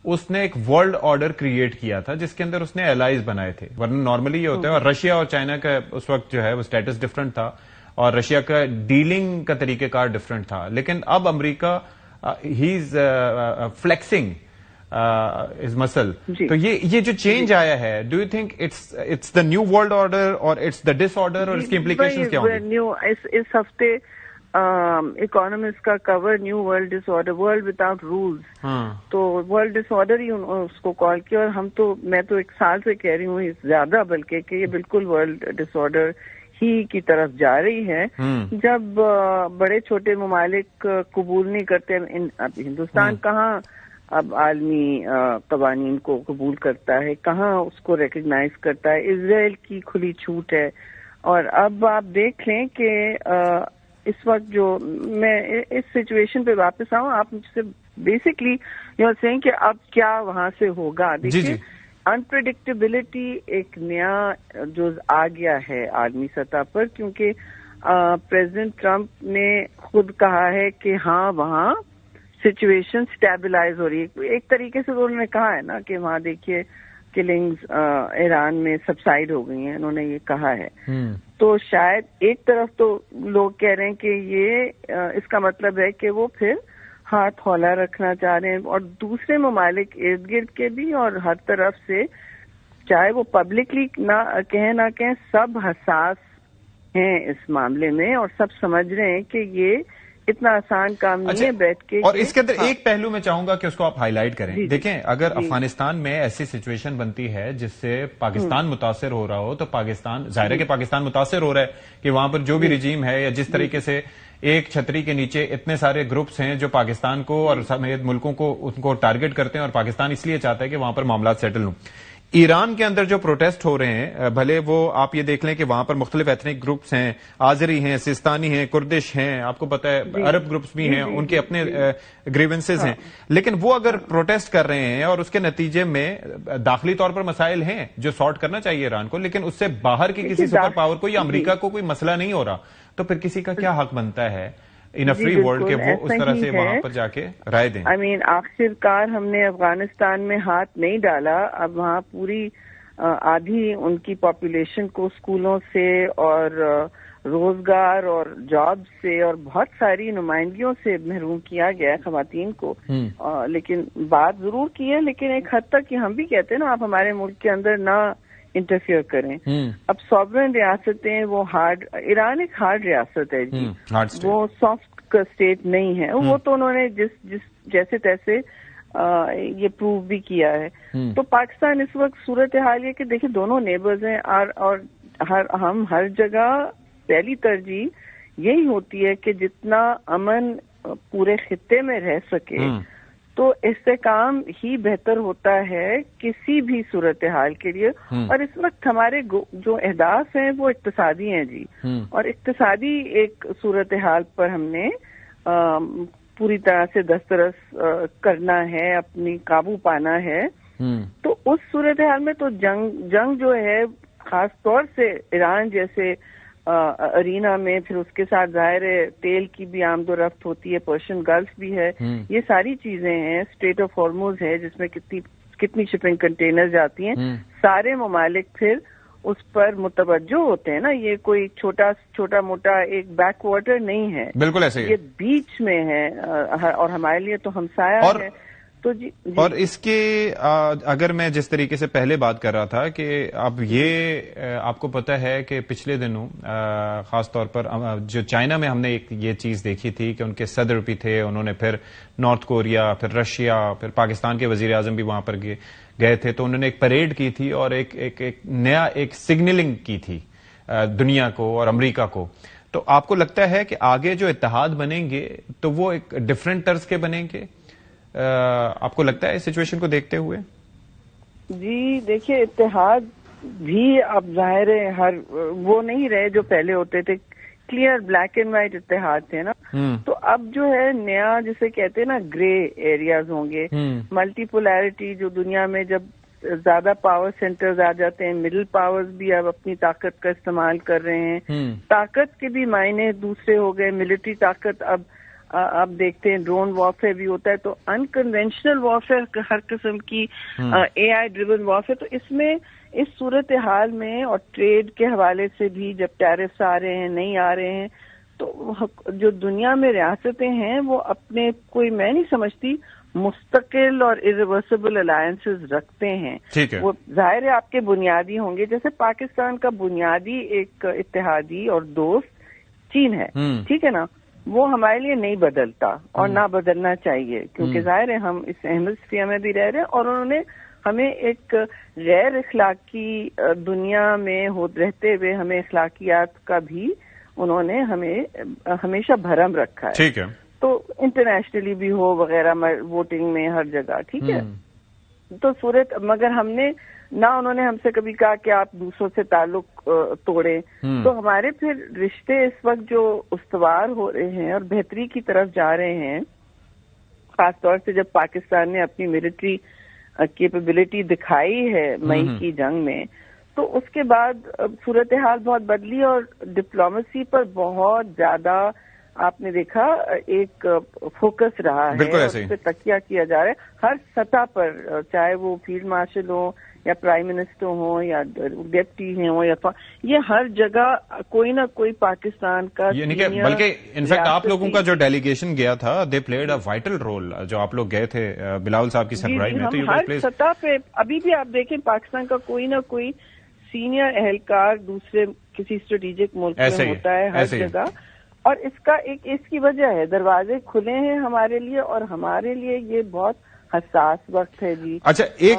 Speaker 2: اس نے ایک ورلڈ آرڈر کریٹ کیا تھا جس کے اندر اس نے الائز بنائے تھے، ورنہ نارملی یہ ہوتا ہے. اور رشیا اور چائنا کا اس وقت جو ہے وہ اسٹیٹس ڈفرنٹ تھا، اور رشیا کا ڈیلنگ کا طریقہ کار ڈفرنٹ تھا. لیکن اب امریکہ ہی از فلیکسنگ از مسل. تو یہ جو چینج آیا ہے، do you think it's the new world order اور اٹس دا ڈس آرڈر، اور اس کی امپلیکیشن کیا ہوں گی؟
Speaker 3: اس ہفتے اکانومسٹ کا کور نیو ورلڈ ڈس آرڈر، ورلڈ وداؤٹ رولز. تو ورلڈ ڈس آرڈر ہی اس کو کال کیا، اور میں تو ایک سال سے کہہ رہی ہوں زیادہ، بلکہ کہ یہ بالکل ورلڈ ڈس آرڈر ہی کی طرف جا رہی ہے. جب بڑے چھوٹے ممالک قبول نہیں کرتے، اب ہندوستان کہاں اب عالمی قوانین کو قبول کرتا ہے، کہاں اس کو ریکگنائز کرتا ہے. اسرائیل کی کھلی چھوٹ ہے. اور اب آپ دیکھ لیں کہ اس وقت جو میں اس سچویشن پہ واپس آؤں، آپ مجھ سے بیسکلی یو آر سیئنگ کہ اب کیا وہاں سے ہوگا. دیکھیے انپریڈکٹیبلٹی ایک نیا جو آ گیا ہے عالمی سطح پر، کیونکہ پریزیڈنٹ ٹرمپ نے خود کہا ہے کہ ہاں وہاں سچویشن سٹیبلائز ہو رہی ہے. ایک طریقے سے انہوں نے کہا ہے نا کہ وہاں دیکھیے کلنگز ایران میں سبسائڈ ہو گئی ہیں، انہوں نے یہ کہا ہے. تو شاید ایک طرف تو لوگ کہہ رہے ہیں کہ یہ اس کا مطلب ہے کہ وہ پھر ہاتھ ہولہ رکھنا چاہ رہے ہیں، اور دوسرے ممالک ارد گرد کے بھی اور ہر طرف سے، چاہے وہ پبلکلی نہ کہیں، سب حساس ہیں اس معاملے میں اور سب سمجھ رہے ہیں کہ یہ اتنا آسان کام نہیں ہے بیٹھ کے.
Speaker 2: اور اس کے اندر ایک پہلو میں چاہوں گا کہ اس کو آپ ہائی لائٹ کریں. دیکھیں، اگر افغانستان میں ایسی سچویشن بنتی ہے جس سے پاکستان متاثر ہو رہا ہو، تو پاکستان ظاہر ہے کہ پاکستان متاثر ہو رہا ہے کہ وہاں پر جو بھی رجیم ہے یا جس طریقے سے ایک چھتری کے نیچے اتنے سارے گروپس ہیں جو پاکستان کو اور سمیت ملکوں کو ان کو ٹارگٹ کرتے ہیں، اور پاکستان اس لیے چاہتا ہے کہ وہاں پر معاملات سیٹل ہوں. ایران کے اندر جو پروٹیسٹ ہو رہے ہیں، بھلے وہ آپ یہ دیکھ لیں کہ وہاں پر مختلف ایتھنک گروپس ہیں، آذری ہیں، سستانی ہیں، کردش ہیں، آپ کو پتہ ہے عرب گروپس بھی ہیں، ان کے اپنے گریونسز ہیں، لیکن وہ اگر پروٹیسٹ کر رہے ہیں اور اس کے نتیجے میں داخلی طور پر مسائل ہیں جو سارٹ کرنا چاہیے ایران کو، لیکن اس سے باہر کی کسی سپر پاور کو یا امریکہ کو کوئی مسئلہ نہیں ہو رہا، تو پھر کسی کا کیا حق بنتا ہے ان اے فری ورلڈ کہ وہ اس طرح سے وہاں پر جا کے رائے دیں؟
Speaker 3: آخر کار ہم نے افغانستان میں ہاتھ نہیں ڈالا، اب وہاں پوری آدھی ان کی پاپولیشن کو اسکولوں سے اور روزگار اور جاب سے اور بہت ساری نمائندگیوں سے محروم کیا گیا ہے خواتین کو. لیکن بات ضرور کی ہے، لیکن ایک حد تک کہ ہم بھی کہتے ہیں نا، آپ ہمارے ملک کے اندر نہ انٹرفیئر کریں. اب سوورن ریاستیں، وہ ایران ایک ہارڈ ریاست ہے جی، وہ سافٹ اسٹیٹ نہیں ہے. وہ تو انہوں نے جیسے تیسے یہ پروو بھی کیا ہے. تو پاکستان اس وقت صورتحال یہ کہ دیکھیں دونوں نیبرز ہیں، اور ہم ہر جگہ پہلی ترجیح یہی ہوتی ہے کہ جتنا امن پورے خطے میں رہ سکے تو استحکام ہی بہتر ہوتا ہے کسی بھی صورتحال کے لیے. اور اس وقت ہمارے جو اہداف ہیں وہ اقتصادی ہیں جی، اور اقتصادی ایک صورتحال پر ہم نے پوری طرح سے دسترس کرنا ہے، اپنی قابو پانا ہے. تو اس صورتحال میں تو جنگ جو ہے، خاص طور سے ایران جیسے ارینا میں، پھر اس کے ساتھ ظاہر ہے تیل کی بھی آمد و رفت ہوتی ہے، پرشین گلف بھی ہے، یہ ساری چیزیں ہیں، اسٹریٹ آف ہارموز ہے جس میں کتنی شپنگ کنٹینر جاتی ہیں. سارے ممالک پھر اس پر متوجہ ہوتے ہیں نا، یہ کوئی چھوٹا موٹا ایک بیک واٹر نہیں ہے،
Speaker 2: بالکل ایسے ہی،
Speaker 3: یہ بیچ میں ہے، اور ہمارے لیے تو ہمسایہ ہے. تو جی
Speaker 2: اور اس کے اگر میں جس طریقے سے پہلے بات کر رہا تھا کہ اب یہ آپ کو پتہ ہے کہ پچھلے دنوں خاص طور پر جو چائنا میں ہم نے ایک یہ چیز دیکھی تھی کہ ان کے صدر بھی تھے، انہوں نے پھر نارتھ کوریا، پھر رشیا، پھر پاکستان کے وزیر اعظم بھی وہاں پر گئے تھے، تو انہوں نے ایک پریڈ کی تھی اور ایک نیا ایک سگنلنگ کی تھی دنیا کو اور امریکہ کو. تو آپ کو لگتا ہے کہ آگے جو اتحاد بنیں گے تو وہ ایک ڈفرینٹ طرز کے بنیں گے؟ آپ کو لگتا ہے اس سچویشن کو دیکھتے ہوئے؟
Speaker 3: جی دیکھیے، اتحاد بھی اب ظاہر ہے وہ نہیں رہے جو پہلے ہوتے تھے، کلیئر بلیک اینڈ وائٹ اتحاد تھے نا. تو اب جو ہے نیا جسے کہتے ہیں نا گرے ایریاز ہوں گے، ملٹی پولیرٹی، جو دنیا میں جب زیادہ پاور سینٹرز آ جاتے ہیں، مڈل پاورز بھی اب اپنی طاقت کا استعمال کر رہے ہیں. طاقت کے بھی معنی دوسرے ہو گئے، ملٹری طاقت اب دیکھتے ہیں ڈرون وارفیئر بھی ہوتا ہے، تو انکنونشنل وارفیئر ہر قسم کی، اے آئی ڈریون وارفیئر. تو اس میں اس صورتحال میں اور ٹریڈ کے حوالے سے بھی جب ٹیرفس آ رہے ہیں، نہیں آ رہے ہیں، تو جو دنیا میں ریاستیں ہیں وہ اپنے کوئی میں نہیں سمجھتی مستقل اور ارریورسبل الائنسز رکھتے ہیں. وہ ظاہر ہے آپ کے بنیادی ہوں گے، جیسے پاکستان کا بنیادی ایک اتحادی اور دوست چین ہے، ٹھیک ہے نا، وہ ہمارے لیے نہیں بدلتا اور نہ بدلنا چاہیے، کیونکہ ظاہر ہے ہم اس ہیمسفیئر میں بھی رہ رہے ہیں، اور انہوں نے ہمیں ایک غیر اخلاقی دنیا میں رہتے ہوئے ہمیں اخلاقیات کا بھی انہوں نے ہمیں ہمیشہ بھرم رکھا ہے.
Speaker 2: ٹھیک ہے، تو
Speaker 3: انٹرنیشنلی بھی ہو وغیرہ، ووٹنگ میں ہر جگہ، ٹھیک ہے. تو مگر ہم نے نہ انہوں نے ہم سے کبھی کہا کہ آپ دوسروں سے تعلق توڑیں. تو ہمارے پھر رشتے اس وقت جو استوار ہو رہے ہیں اور بہتری کی طرف جا رہے ہیں، خاص طور سے جب پاکستان نے اپنی ملٹری کیپیبلٹی دکھائی ہے مئی کی جنگ میں، تو اس کے بعد صورتحال بہت بدلی اور ڈپلومیسی پر بہت زیادہ آپ نے دیکھا ایک فوکس رہا ہے،
Speaker 2: بالکل ایسے ہی
Speaker 3: اس پہ تکیہ کیا جا رہا ہے ہر سطح پر، چاہے وہ فیلڈ مارشل ہو یا پرائم منسٹر ہوں یا ڈپٹی ہوں یا یہ ہر جگہ کوئی نہ کوئی پاکستان کا
Speaker 2: یعنی کہ بلکہ انفیکٹ آپ لوگوں کا جو ڈیلیگیشن گیا تھا they played a vital role, جو آپ لوگ گئے تھے بلاول صاحب کی سربراہی میں، تو
Speaker 3: ہم ہر سطح پہ ابھی بھی آپ دیکھیں پاکستان کا کوئی نہ کوئی سینئر اہلکار دوسرے کسی اسٹریٹجک ملک میں ہوتا ہے ہر جگہ، اور اس کی وجہ ہے دروازے کھلے ہیں ہمارے لیے، اور ہمارے لیے یہ بہت حساس وقت ہے جی۔
Speaker 2: اچھا ایک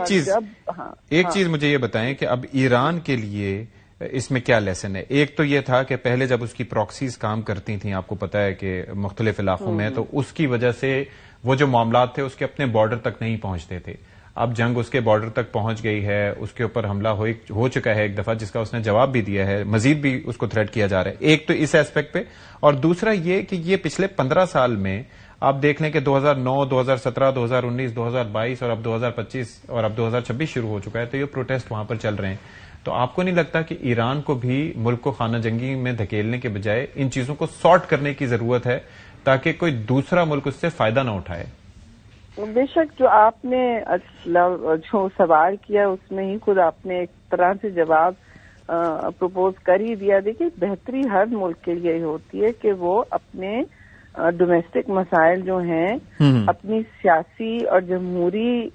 Speaker 2: چیز مجھے یہ بتائیں کہ اب ایران کے لیے اس میں کیا لیسن ہے؟ ایک تو یہ تھا کہ پہلے جب اس کی پراکسیز کام کرتی تھیں، آپ کو پتا ہے کہ مختلف علاقوں میں، تو اس کی وجہ سے وہ جو معاملات تھے اس کے اپنے بارڈر تک نہیں پہنچتے تھے۔ اب جنگ اس کے بارڈر تک پہنچ گئی ہے، اس کے اوپر حملہ ہو چکا ہے ایک دفعہ، جس کا اس نے جواب بھی دیا ہے، مزید بھی اس کو تھریٹ کیا جا رہا ہے۔ ایک تو اس ایسپیکٹ پہ، اور دوسرا یہ کہ یہ پچھلے 15 سال میں آپ دیکھ لیں کہ 2009، 2017، 2019، 2022 اور اب 2025 اور اب 2026 شروع ہو چکا ہے، تو یہ پروٹیسٹ وہاں پر چل رہے ہیں۔ تو آپ کو نہیں لگتا کہ ایران کو بھی ملک کو خانہ جنگی میں دھکیلنے کے بجائے ان چیزوں کو سارٹ کرنے کی ضرورت ہے تاکہ کوئی دوسرا ملک اس سے فائدہ نہ اٹھائے؟
Speaker 3: بے شک جو آپ نے جو سوال کیا اس میں ہی خود آپ نے ایک طرح سے جواب پروپوز کر ہی دیا۔ دیکھیے بہتری ہر ملک کے لیے ہوتی ہے کہ وہ اپنے ڈومیسٹک مسائل جو ہیں اپنی سیاسی اور جمہوری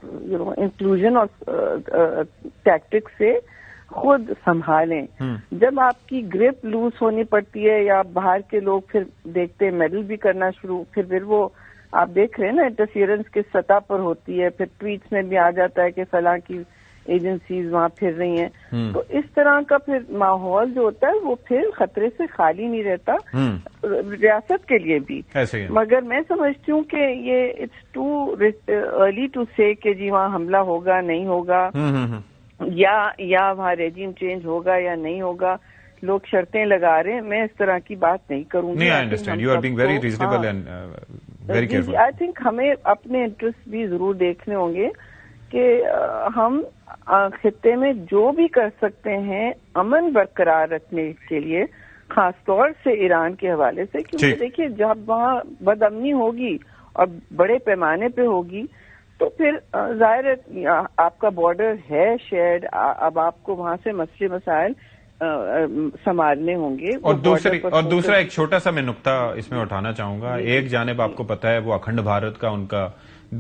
Speaker 3: انکلوژن اور ٹیکٹک سے خود سنبھالیں۔ جب آپ کی گرپ لوز ہونی پڑتی ہے یا باہر کے لوگ پھر دیکھتے میڈل بھی کرنا شروع، پھر وہ آپ دیکھ رہے ہیں نا انٹرفیئرنس کس سطح پر ہوتی ہے، پھر ٹویٹس میں بھی آ جاتا ہے کہ فلاں کی ایجنسیز وہاں پھر رہی ہیں، تو اس طرح کا پھر ماحول جو ہوتا ہے وہ پھر خطرے سے خالی نہیں رہتا ریاست کے لیے بھی۔ مگر میں سمجھتی ہوں کہ یہ اٹس ٹو ارلی ٹو سے کہ جی وہاں حملہ ہوگا نہیں ہوگا، یا وہاں ریجیم چینج ہوگا یا نہیں ہوگا۔ لوگ شرطیں لگا رہے ہیں، میں اس طرح کی بات نہیں کروں گی۔ آئی تھنک ہمیں اپنے انٹرسٹ بھی ضرور دیکھنے ہوں گے کہ ہم خطے میں جو بھی کر سکتے ہیں امن برقرار رکھنے کے لیے، خاص طور سے ایران کے حوالے سے، کیونکہ دیکھیے جب وہاں بدامنی ہوگی اور بڑے پیمانے پہ ہوگی تو پھر ظاہر ہے آپ کا بارڈر ہے شیئرڈ، اب آپ کو وہاں سے مسئلے مسائل سنبھالنے ہوں گے۔
Speaker 2: اور دوسرا ایک چھوٹا سا میں نقطہ اس میں اٹھانا چاہوں گا۔ ایک جانب آپ کو پتا ہے وہ اکھنڈ بھارت کا ان کا،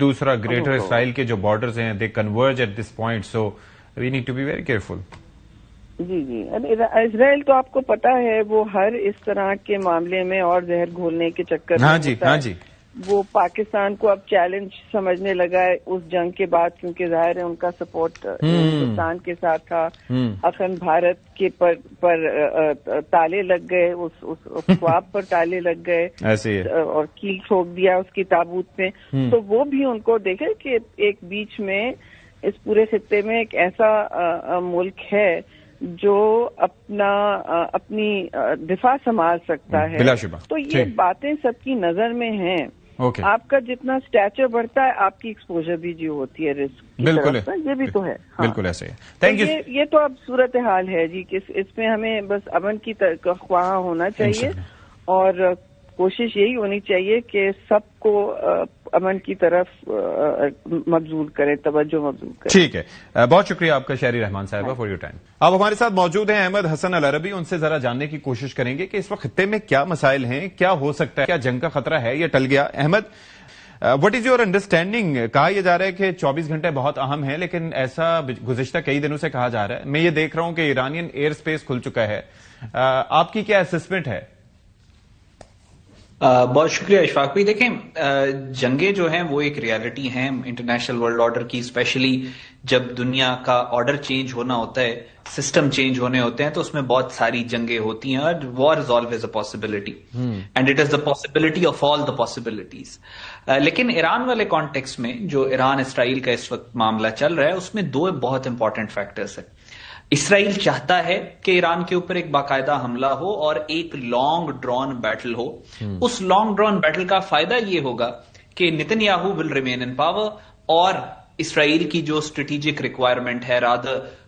Speaker 2: دوسرا گریٹر اسرائیل کے جو بارڈرز ہیں they converge at this point, so we need to be very careful.
Speaker 3: جی اسرائیل تو آپ کو پتا ہے وہ ہر اس طرح کے معاملے میں اور زہر گھولنے کے چکر میں ہوتا ہے۔ وہ پاکستان کو اب چیلنج سمجھنے لگا ہے اس جنگ کے بعد، کیونکہ ظاہر ہے ان کا سپورٹ ہندوستان کے ساتھ تھا۔ اخن بھارت کے پر تالے لگ گئے، اس خواب پر تالے لگ گئے اور کیل ٹھوک دیا اس کی تابوت میں۔ تو وہ بھی ان کو دیکھے کہ ایک بیچ میں اس پورے خطے میں ایک ایسا ملک ہے جو اپنی دفاع سنبھال سکتا ہے۔ تو یہ باتیں سب کی نظر میں ہیں۔ آپ کا جتنا اسٹیچر بڑھتا ہے آپ کی ایکسپوجر بھی جو ہوتی ہے رسک، بالکل یہ بھی تو ہے۔
Speaker 2: بالکل ایسے ہی،
Speaker 3: یہ تو اب صورتحال ہے جی کہ اس میں ہمیں بس امن کی خواہاں ہونا چاہیے اور کوشش یہی ہونی چاہیے کہ سب کو امن کی طرف مبذول کرے، توجہ مبذول کرے۔
Speaker 2: ٹھیک ہے، بہت شکریہ آپ کا شہری رحمان صاحبہ فار یور ٹائم۔ آپ ہمارے ساتھ موجود ہیں احمد حسن العربی، ان سے ذرا جاننے کی کوشش کریں گے کہ اس وقت خطے میں کیا مسائل ہیں، کیا ہو سکتا ہے، کیا جنگ کا خطرہ ہے یا ٹل گیا؟ Ahmed, what is your understanding? کہا یہ جا رہا ہے کہ 24 گھنٹے بہت اہم ہیں، لیکن ایسا گزشتہ کئی دنوں سے کہا جا رہا ہے۔ میں یہ دیکھ رہا ہوں کہ ایرانین ایئر اسپیس کھل چکا ہے، آپ کی کیا اسسمنٹ ہے؟
Speaker 4: بہت شکریہ اشفاق بھائی۔ دیکھیں جنگیں جو ہیں وہ ایک ریالٹی ہیں انٹرنیشنل ورلڈ آرڈر کی، اسپیشلی جب دنیا کا آرڈر چینج ہونا ہوتا ہے، سسٹم چینج ہونے ہوتے ہیں، تو اس میں بہت ساری جنگیں ہوتی ہیں، اور war is always a possibility and it is the possibility of all the possibilities. لیکن ایران والے کانٹیکس میں جو ایران اسرائیل کا اس وقت معاملہ چل رہا ہے، اس میں دو بہت امپورٹنٹ فیکٹرز ہیں۔ اسرائیل چاہتا ہے کہ ایران کے اوپر ایک باقاعدہ حملہ ہو اور ایک لانگ ڈرون بیٹل ہو۔ اس لانگ ڈرون بیٹل کا فائدہ یہ ہوگا کہ Nitin Yahoo will remain in power, اور اسرائیل کی جو اسٹریٹجک ریکوائرمنٹ ہے، رادر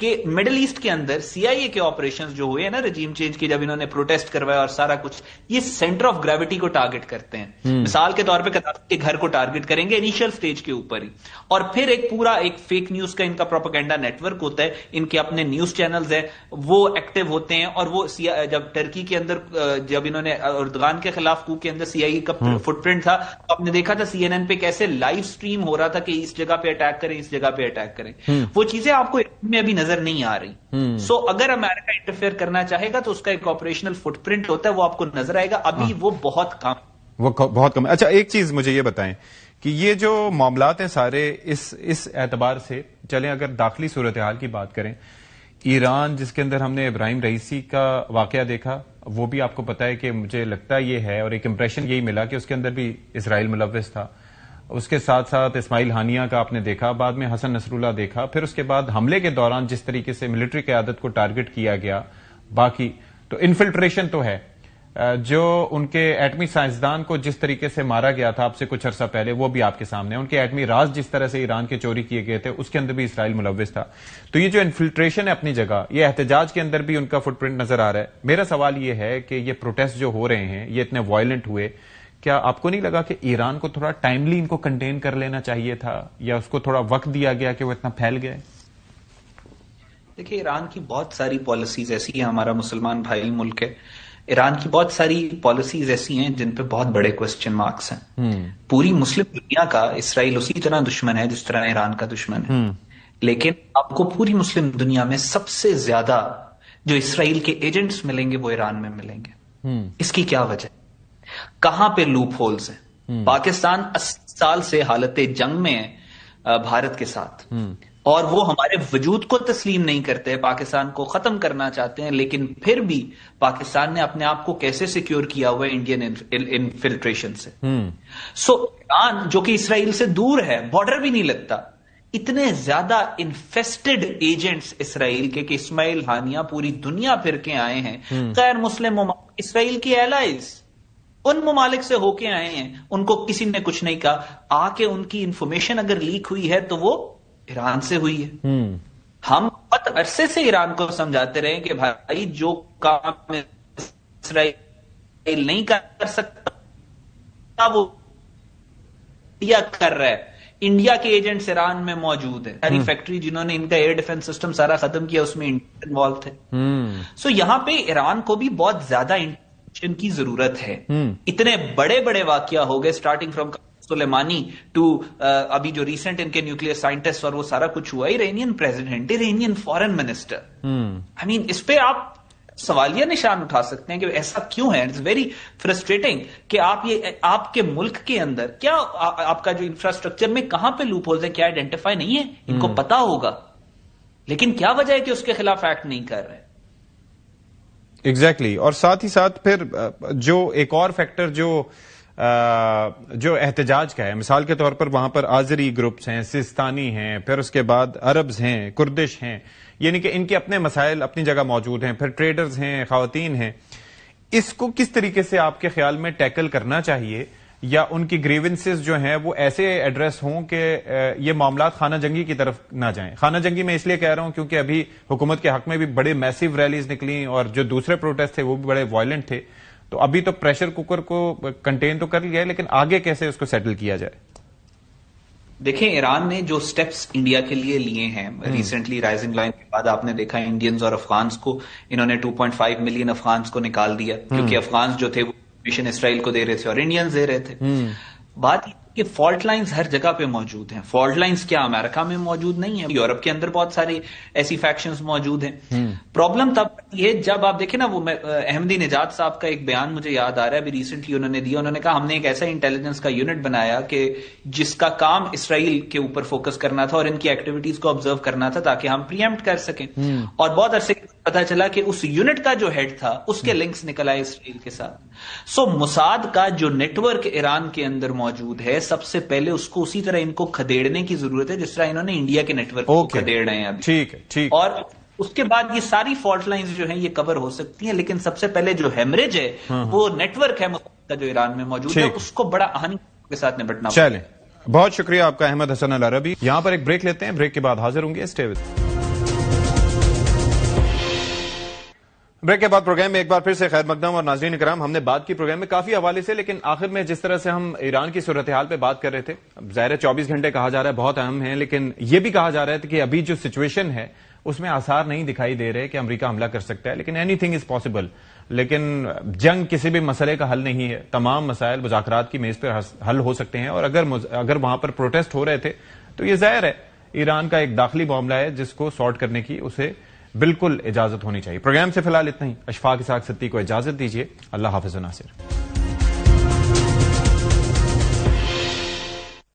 Speaker 4: کہ مڈل ایسٹ کے اندر CIA کے آپریشنز جو ہوئے ہیں نا رجیم چینج کی، جب انہوں نے پروٹیسٹ کروایا اور سارا کچھ، یہ سینٹر آف گریوٹی کو ٹارگٹ کرتے ہیں. مثال کے طور پہ قذافی کے گھر کو ٹارگٹ کریں گے انیشل سٹیج کے اوپر ہی، اور پھر ایک پورا ایک فیک نیوز کا ان کا پروپیگنڈا نیٹ ورک ہوتا ہے، ان کے اپنے نیوز چینلز ہیں وہ ایکٹیو ہوتے ہیں. اور وہ جب ٹرکی کے اندر جب انہوں نے اردغان کے خلاف کو کے اندر CIA کا فٹ پرنٹ تھا، تو آپ نے دیکھا تھا CNN پہ کیسے لائیو سٹریم ہو رہا تھا کہ اس جگہ پہ اٹیک کریں، اس جگہ پہ اٹیک کریں. وہ چیزیں آپ کو میں ابھی نظر نہیں آ رہی. سو اگر امریکہ انٹرفیئر کرنا چاہے گا تو اس کا ایک آپریشنل فٹ پرنٹ ہوتا ہے، وہ آپ کو نظر آئے گا. ابھی وہ بہت کم
Speaker 2: ہے. اچھا ایک چیز مجھے یہ بتائیں کہ یہ جو معاملات ہیں سارے اس اعتبار سے چلیں، اگر داخلی صورتحال کی بات کریں، ایران جس کے اندر ہم نے ابراہیم رئیسی کا واقعہ دیکھا، وہ بھی آپ کو پتا ہے کہ مجھے لگتا یہ ہے اور ایک امپریشن یہی ملا کہ اس کے اندر بھی اسرائیل ملوث تھا. اس کے ساتھ ساتھ اسماعیل ہانیہ کا آپ نے دیکھا، بعد میں حسن نصر اللہ دیکھا، پھر اس کے بعد حملے کے دوران جس طریقے سے ملٹری قیادت کو ٹارگٹ کیا گیا. باقی تو انفلٹریشن تو ہے، جو ان کے ایٹمی سائنسدان کو جس طریقے سے مارا گیا تھا آپ سے کچھ عرصہ پہلے، وہ بھی آپ کے سامنے ہے. ان کے ایٹمی راز جس طرح سے ایران کے چوری کیے گئے تھے، اس کے اندر بھی اسرائیل ملوث تھا. تو یہ جو انفلٹریشن ہے اپنی جگہ، یہ احتجاج کے اندر بھی ان کا فٹ پرنٹ نظر آ رہا ہے. میرا سوال یہ ہے کہ یہ پروٹیسٹ جو ہو رہے ہیں، یہ اتنے وائلنٹ ہوئے، کیا آپ کو نہیں لگا کہ ایران کو تھوڑا ٹائملی ان کو کنٹین کر لینا چاہیے تھا، یا اس کو تھوڑا وقت دیا گیا کہ وہ اتنا پھیل گئے؟
Speaker 4: دیکھیں، ایران کی بہت ساری پالیسیز ایسی ہیں، ہمارا مسلمان بھائی ملک ہے، ایران کی بہت ساری پالیسیز ایسی ہیں جن پہ بہت بڑے کوسچن مارکس ہیں. پوری مسلم دنیا کا اسرائیل اسی طرح دشمن ہے جس طرح ایران کا دشمن ہے. لیکن آپ کو پوری مسلم دنیا میں سب سے زیادہ جو اسرائیل کے ایجنٹس ملیں گے وہ ایران میں ملیں گے. اس کی کیا وجہ؟ کہاں پہ لوپ ہولز ہیں؟ پاکستان 80 سال سے حالت جنگ میں ہے بھارت کے ساتھ، اور وہ ہمارے وجود کو تسلیم نہیں کرتے، پاکستان کو ختم کرنا چاہتے ہیں. لیکن پھر بھی پاکستان نے اپنے آپ کو کیسے سیکیور کیا ہوا ہے انڈین انفلٹریشن سے. سو ایران جو کہ اسرائیل سے دور ہے، بارڈر بھی نہیں لگتا، اتنے زیادہ انفیسٹڈ ایجنٹس اسرائیل کے کہ اسماعیل ہانیہ پوری دنیا پھر کے آئے ہیں. غیر مسلم اسرائیل کی ایلائز ان ممالک سے ہو کے آئے ہیں، ان کو کسی نے کچھ نہیں کہا. آ کے ان کی انفارمیشن اگر لیک ہوئی ہے تو وہ ایران سے ہوئی ہے. ہم بہت عرصے سے ایران کو سمجھاتے رہے کہ بھائی جو کام اسرائیل نہیں کر سکتا وہ انڈیا کر رہا ہے. انڈیا کے ایجنٹس ایران میں موجود ہیں، ساری فیکٹری جنہوں نے ان کا ایئر ڈیفنس سسٹم سارا ختم کیا اس میں انڈیا انوالو تھے. سو یہاں پہ ایران کو بھی بہت زیادہ کی ضرورت ہے. اتنے بڑے بڑے واقعہ ہو گئے، اسٹارٹنگ فرام سلیمانی ٹو ابھی جو ریسنٹ ان کے نیوکلیئر سائنٹسٹ اور وہ سارا کچھ ہوا، Iranian president, Iranian foreign minister. I mean اس پہ آپ سوالیہ نشان اٹھا سکتے ہیں کہ ایسا کیوں ہے. اٹس ویری فرسٹریٹنگ کہ آپ کے ملک کے اندر کیا آپ کا جو انفراسٹرکچر میں کہاں پہ لوپ ہولز ہیں، کیا آئیڈینٹیفائی نہیں ہے. ان کو پتا ہوگا، لیکن کیا وجہ ہے کہ اس کے خلاف ایکٹ نہیں کر رہے.
Speaker 2: ایگزیکٹلی. اور ساتھ ہی ساتھ پھر جو ایک اور فیکٹر جو احتجاج کا ہے، مثال کے طور پر وہاں پر آذری گروپس ہیں، سستانی ہیں، پھر اس کے بعد عربز ہیں، کردش ہیں، یعنی کہ ان کے اپنے مسائل اپنی جگہ موجود ہیں، پھر ٹریڈرز ہیں، خواتین ہیں. اس کو کس طریقے سے آپ کے خیال میں ٹیکل کرنا چاہیے، یا ان کی گریونسز جو ہیں وہ ایسے ایڈریس ہوں کہ یہ معاملات خانہ جنگی کی طرف نہ جائیں؟ خانہ جنگی میں اس لیے کہہ رہا ہوں کیونکہ ابھی حکومت کے حق میں بھی بڑے میسیو ریلیز نکلی، اور جو دوسرے پروٹیسٹ تھے وہ بھی بڑے وائلنٹ تھے. تو ابھی تو پریشر کوکر کو کنٹین تو کر لیا ہے، لیکن آگے کیسے اس کو سیٹل کیا جائے؟
Speaker 4: دیکھیں، ایران نے جو سٹیپس انڈیا کے لیے لیے ہیں ریسنٹلی رائزنگ لائن کے بعد، آپ نے دیکھا انڈینز اور افغانز کو انہوں نے 2.5 ملین افغانز کو نکال دیا، کیونکہ افغانز جو تھے وہ مشن اسرائیل کو دے رہے تھے اور انڈینز دے رہے تھے. بات یہ کہ فالٹ لائنز ہر جگہ پہ موجود ہیں. فالٹ لائنز کیا امریکہ میں موجود نہیں ہیں، یورپ کے اندر بہت ساری ایسی فیکشنز موجود ہیں. پرابلم تب یہ جب آپ دیکھیں نا، وہ احمدی نژاد صاحب کا ایک بیان مجھے یاد آ رہا ہے ابھی ریسنٹلی انہوں نے دیا. انہوں نے کہا ہم نے ایک ایسا انٹیلیجنس کا یونٹ بنایا کہ جس کا کام اسرائیل کے اوپر فوکس کرنا تھا اور ان کی ایکٹیویٹیز کو آبزرو کرنا تھا تاکہ ہم پریمپٹ کر سکیں. اور بہت عرصے پتا چلا کہ اس یونٹ کا جو ہیڈ تھا اس کے لنکس نکل آئے اسرائیل کے ساتھ. سو موساد کا جو نیٹ ورک ایران کے اندر موجود ہے، سب سے پہلے اس کو اسی طرح ان کو کھدیڑنے کی ضرورت ہے جس طرح انہوں نے انڈیا کے نیٹ ورک کو کھدیڑ رہے ہیں ابھی.
Speaker 2: ٹھیک ہے.
Speaker 4: اور اس کے بعد یہ ساری فالٹ لائنز جو ہیں یہ کور ہو سکتی ہیں، لیکن سب سے پہلے جو ہیمریج ہے وہ نیٹ ورک ہے کا جو ایران میں موجود ہے، اس کو بڑا آہنی کے ساتھ نپٹنا.
Speaker 2: چلیں، بہت شکریہ آپ کا احمد حسن العربی. یہاں پر ایک بریک لیتے ہیں، بریک کے بعد حاضر ہوں گے. اسٹے وتھ بریک کے بعد پروگرام میں ایک بار پھر سے خیر مقدم اور ناظرین کرام، ہم نے بات کی پروگرام میں کافی حوالے سے، لیکن آخر میں جس طرح سے ہم ایران کی صورتحال پہ بات کر رہے تھے، ظاہر ہے 24 گھنٹے کہا جا رہا ہے بہت اہم ہیں، لیکن یہ بھی کہا جا رہا ہے کہ ابھی جو سچویشن ہے اس میں آثار نہیں دکھائی دے رہے کہ امریکہ حملہ کر سکتا ہے، لیکن اینی تھنگ از پاسبل. لیکن جنگ کسی بھی مسئلے کا حل نہیں ہے، تمام مسائل مذاکرات کی میز پر حل ہو سکتے ہیں، اور اگر وہاں پر پروٹیسٹ ہو رہے تھے تو یہ ظاہر ہے ایران کا ایک داخلی معاملہ ہے جس کو سارٹ کرنے کی اسے بالکل اجازت ہونی چاہیے. پروگرام سے فی الحال اتنا ہی. اشفاق اسحاق ستی کو اجازت دیجیے. اللہ حافظ ناصر.